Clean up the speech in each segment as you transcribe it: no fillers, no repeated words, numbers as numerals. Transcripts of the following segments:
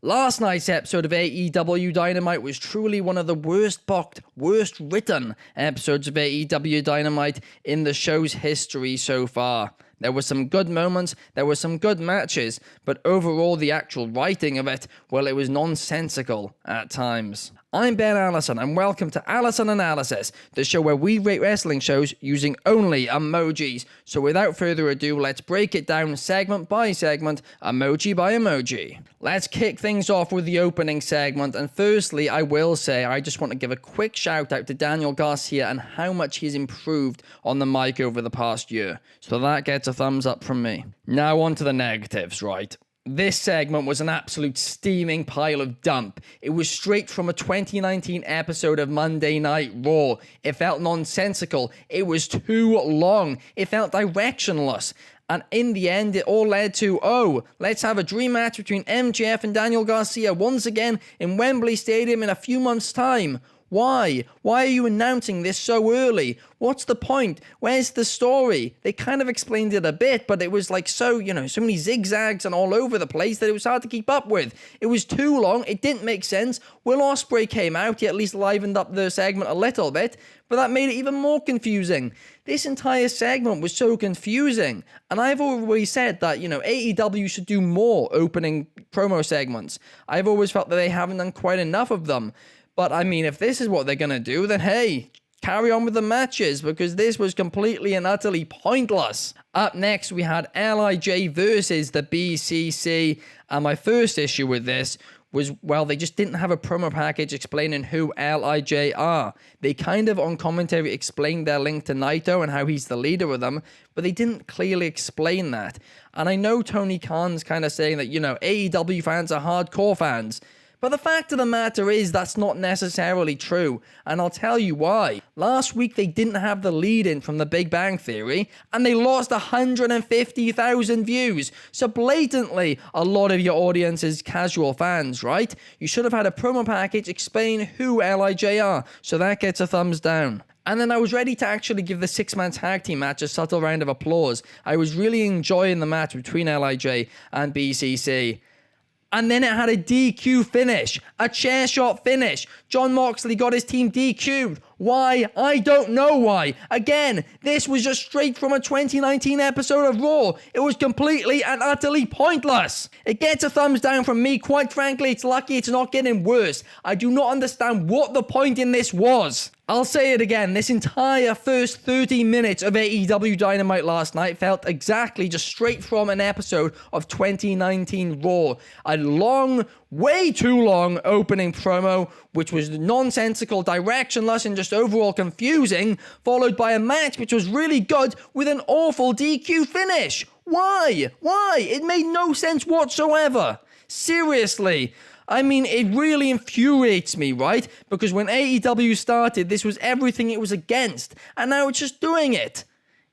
Last night's episode of AEW Dynamite was truly one of the worst booked, worst written episodes of AEW Dynamite in the show's history so far. There were some good moments, there were some good matches, but overall the actual writing of it, well, it was nonsensical at times. I'm Ben Allison, and welcome to Allison Analysis, the show where we rate wrestling shows using only emojis. So without further ado, let's break it down segment by segment, emoji by emoji. Let's kick things off with the opening segment, and firstly, I will say I just want to give a quick shout out to Daniel Garcia and how much he's improved on the mic over the past year. So that gets a thumbs up from me. Now on to the negatives, right? This segment was an absolute steaming pile of dump. It was straight from a 2019 episode of Monday Night Raw. It felt nonsensical. It was too long. It felt directionless. And in the end, it all led to, let's have a dream match between MJF and Daniel Garcia once again in Wembley Stadium in a few months' time. Why? Why are you announcing this so early? What's the point? Where's the story? They kind of explained it a bit, but it was like so many zigzags and all over the place that it was hard to keep up with. It was too long. It didn't make sense. Will Ospreay came out. He at least livened up the segment a little bit, but that made it even more confusing. This entire segment was so confusing. And I've always said that, AEW should do more opening promo segments. I've always felt that they haven't done quite enough of them. But, I mean, if this is what they're going to do, then hey, carry on with the matches, because this was completely and utterly pointless. Up next, we had LIJ versus the BCC, and my first issue with this was, well, they just didn't have a promo package explaining who LIJ are. They kind of, on commentary, explained their link to Naito and how he's the leader of them, but they didn't clearly explain that. And I know Tony Khan's kind of saying that, AEW fans are hardcore fans. But the fact of the matter is that's not necessarily true, and I'll tell you why. Last week they didn't have the lead-in from the Big Bang Theory, and they lost 150,000 views. So blatantly, a lot of your audience is casual fans, right? You should have had a promo package explaining who LIJ are, so that gets a thumbs down. And then I was ready to actually give the six-man tag team match a subtle round of applause. I was really enjoying the match between LIJ and BCC. And then it had a DQ finish, a chair shot finish. Jon Moxley got his team DQ'd. Why? I don't know why. Again, this was just straight from a 2019 episode of Raw. It was completely and utterly pointless. It gets a thumbs down from me. Quite frankly, it's lucky it's not getting worse. I do not understand what the point in this was. I'll say it again, this entire first 30 minutes of AEW Dynamite last night felt exactly just straight from an episode of 2019 Raw. A long, way too long opening promo, which was nonsensical, directionless, and just overall confusing, followed by a match which was really good with an awful DQ finish. Why? Why? It made no sense whatsoever. Seriously. I mean, it really infuriates me, right? Because when AEW started, this was everything it was against, and now it's just doing it.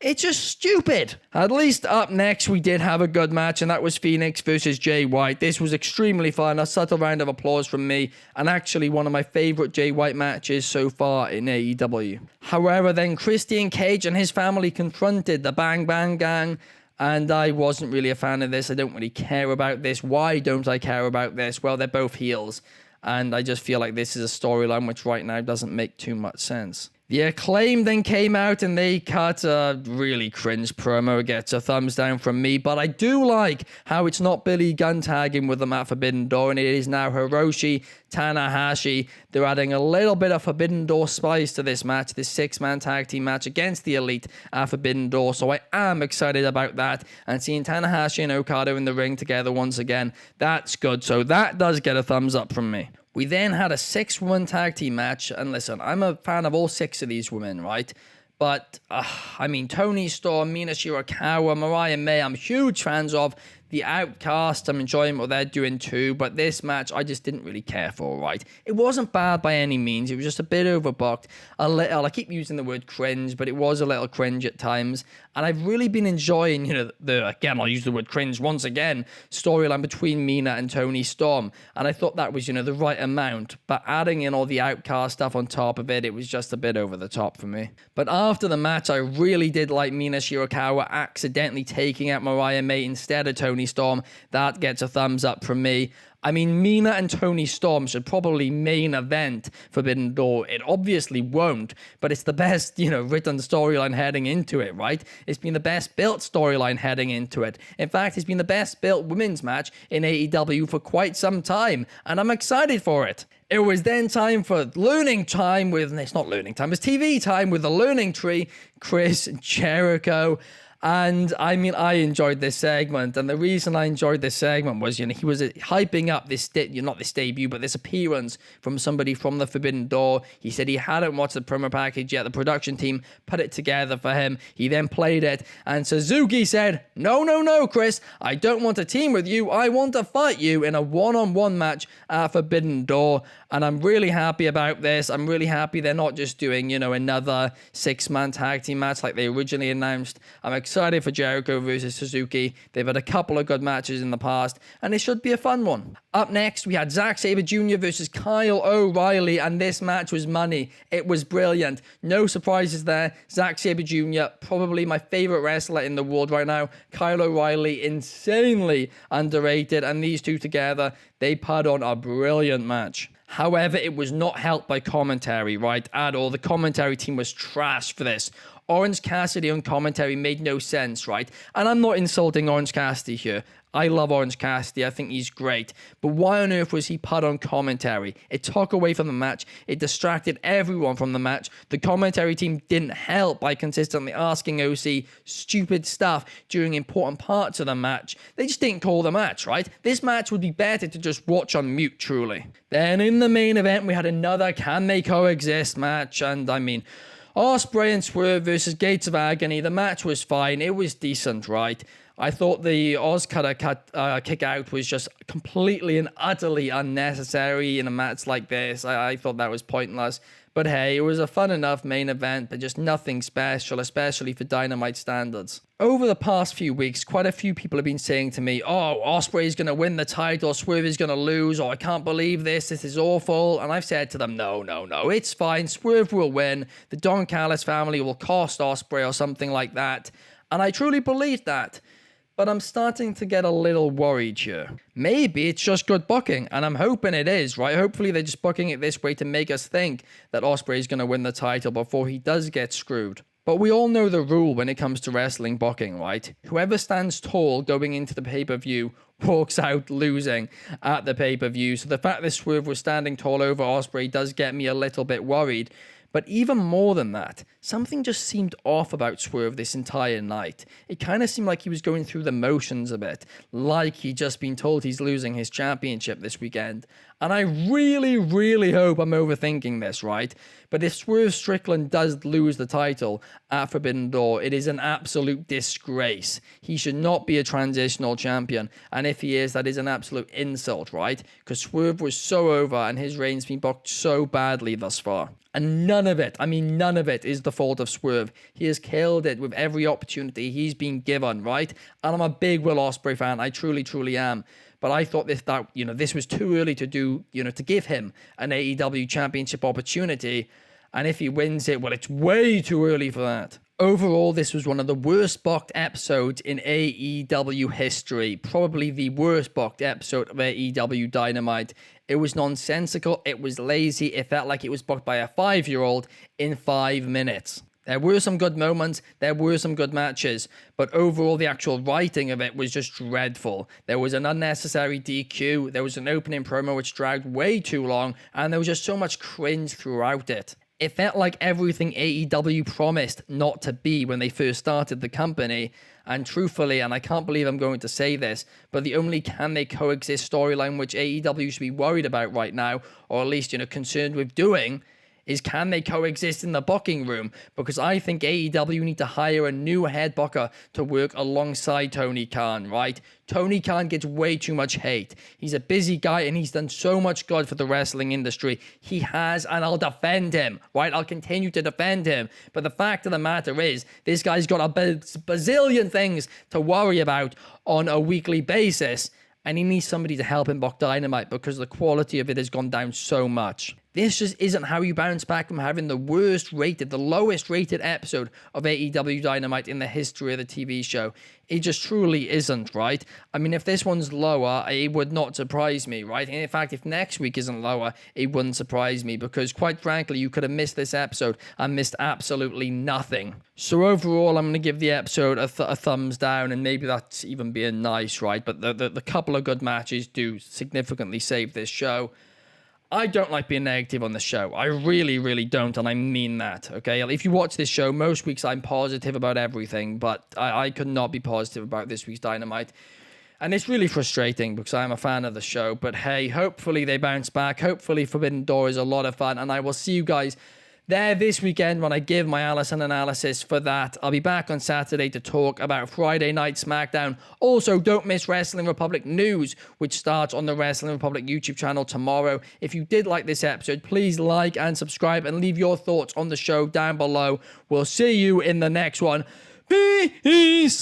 It's just stupid. At least up next, we did have a good match, and that was Phoenix versus Jay White. This was extremely fun, a subtle round of applause from me, and actually one of my favorite Jay White matches so far in AEW. However, then Christian Cage and his family confronted the Bang Bang Gang, and I wasn't really a fan of this. I don't really care about this. Why don't I care about this? Well, they're both heels, and I just feel like this is a storyline which right now doesn't make too much sense. The Acclaim then came out and they cut a really cringe promo. It gets a thumbs down from me, but I do like how it's not Billy Gunn tagging with them at Forbidden Door, and it is now Hiroshi Tanahashi. They're adding a little bit of Forbidden Door spice to this match, this six-man tag team match against the Elite at Forbidden Door, so I am excited about that, and seeing Tanahashi and Okada in the ring together once again, that's good, so that does get a thumbs up from me. We then had a 6-woman tag team match, and listen, I'm a fan of all 6 of these women, right? But, Toni Storm, Mina Shirakawa, Mariah May, I'm huge fans of. The Outcast, I'm enjoying what they're doing too, but this match I just didn't really care for, right? It wasn't bad by any means, it was just a bit overbooked, a little, I keep using the word cringe, but it was a little cringe at times, and I've really been enjoying, again, I'll use the word cringe once again, storyline between Mina and Toni Storm, and I thought that was, the right amount, but adding in all the Outcast stuff on top of it, it was just a bit over the top for me. But after the match, I really did like Mina Shirakawa accidentally taking out Mariah May instead of Toni Storm. That gets a thumbs up from me. I mean, Mina and Toni Storm should probably main event Forbidden Door. It obviously won't, but it's the best, written storyline heading into it, right? It's been the best built storyline heading into it. In fact, it's been the best built women's match in AEW for quite some time, and I'm excited for it. It was then time for learning time with, it's not learning time, it's TV time with the learning tree, Chris Jericho. And I mean, I enjoyed this segment, and the reason I enjoyed this segment was, he was hyping up this, not this debut, but this appearance from somebody from the Forbidden Door. He said he hadn't watched the promo package yet. The production team put it together for him. He then played it, and Suzuki said, no, Chris, I don't want to team with you. I want to fight you in a one-on-one match at Forbidden Door, and I'm really happy about this. I'm really happy they're not just doing, another 6-man tag team match like they originally announced. I'm excited for Jericho versus Suzuki. They've had a couple of good matches in the past, and it should be a fun one. Up next, we had Zack Sabre Jr. versus Kyle O'Reilly, and this match was money. It was brilliant. No surprises there. Zack Sabre Jr., probably my favorite wrestler in the world right now. Kyle O'Reilly, insanely underrated, and these two together, they put on a brilliant match. However, it was not helped by commentary, right, at all. The commentary team was trash for this. Orange Cassidy on commentary made no sense, right? And I'm not insulting Orange Cassidy here. I love Orange Cassidy. I think he's great. But why on earth was he put on commentary? It took away from the match. It distracted everyone from the match. The commentary team didn't help by consistently asking OC stupid stuff during important parts of the match. They just didn't call the match, right? This match would be better to just watch on mute, truly. Then in the main event, we had another Can They Coexist match. And I mean, Ospreay and Swer versus Gates of Agony. The match was fine. It was decent, right? I thought the Oz kick out was just completely and utterly unnecessary in a match like this. I thought that was pointless. But hey, it was a fun enough main event, but just nothing special, especially for Dynamite standards. Over the past few weeks, quite a few people have been saying to me, oh, Ospreay is going to win the title, Swerve is going to lose, or I can't believe this is awful. And I've said to them, no, it's fine, Swerve will win, the Don Callis family will cost Ospreay or something like that. And I truly believe that. But I'm starting to get a little worried here. Maybe it's just good booking, and I'm hoping it is, right? Hopefully they're just booking it this way to make us think that Ospreay is going to win the title before he does get screwed. But we all know the rule when it comes to wrestling booking, right? Whoever stands tall going into the pay-per-view walks out losing at the pay-per-view. So the fact that Swerve was standing tall over Ospreay does get me a little bit worried. But even more than that, something just seemed off about Swerve this entire night. It kind of seemed like he was going through the motions a bit, like he'd just been told he's losing his championship this weekend. And I really hope I'm overthinking this, right? But if Swerve Strickland does lose the title at Forbidden Door, it is an absolute disgrace. He should not be a transitional champion. And if he is, that is an absolute insult, right? Because Swerve was so over and his reign's been booked so badly thus far. And none of it is the fault of Swerve. He has killed it with every opportunity he's been given, right? And I'm a big Will Ospreay fan. I truly am. But I thought this was too early to do, to give him an AEW championship opportunity. And if he wins it, well, it's way too early for that. Overall, this was one of the worst booked episodes in AEW history. Probably the worst booked episode of AEW Dynamite. It was nonsensical. It was lazy. It felt like it was booked by a 5-year-old in 5 minutes. There were some good moments, there were some good matches, but overall the actual writing of it was just dreadful. There was an unnecessary DQ, there was an opening promo which dragged way too long, and there was just so much cringe throughout it. It felt like everything AEW promised not to be when they first started the company, and truthfully, and I can't believe I'm going to say this, but the only Can They Coexist storyline which AEW should be worried about right now, or at least, concerned with doing, is can they coexist in the booking room? Because I think AEW need to hire a new head booker to work alongside Tony Khan, right? Tony Khan gets way too much hate. He's a busy guy and he's done so much good for the wrestling industry. He has, and I'll defend him, right? I'll continue to defend him. But the fact of the matter is, this guy's got a bazillion things to worry about on a weekly basis. And he needs somebody to help him book Dynamite because the quality of it has gone down so much. This just isn't how you bounce back from having the lowest rated episode of AEW Dynamite in the history of the TV show. It just truly isn't, right? I mean, if this one's lower, it would not surprise me, right? And in fact, if next week isn't lower, it wouldn't surprise me because, quite frankly, you could have missed this episode and missed absolutely nothing. So overall, I'm going to give the episode a thumbs down, and maybe that's even being nice, right? But the couple of good matches do significantly save this show. I don't like being negative on the show. I really, really don't, and I mean that, okay? If you watch this show, most weeks I'm positive about everything, but I could not be positive about this week's Dynamite. And it's really frustrating because I'm a fan of the show, but hey, hopefully they bounce back. Hopefully Forbidden Door is a lot of fun, and I will see you guys there this weekend when I give my Allison analysis for that. I'll be back on Saturday to talk about Friday Night SmackDown. Also, don't miss Wrestling Republic News, which starts on the Wrestling Republic YouTube channel tomorrow. If you did like this episode, please like and subscribe and leave your thoughts on the show down below. We'll see you in the next one. Peace!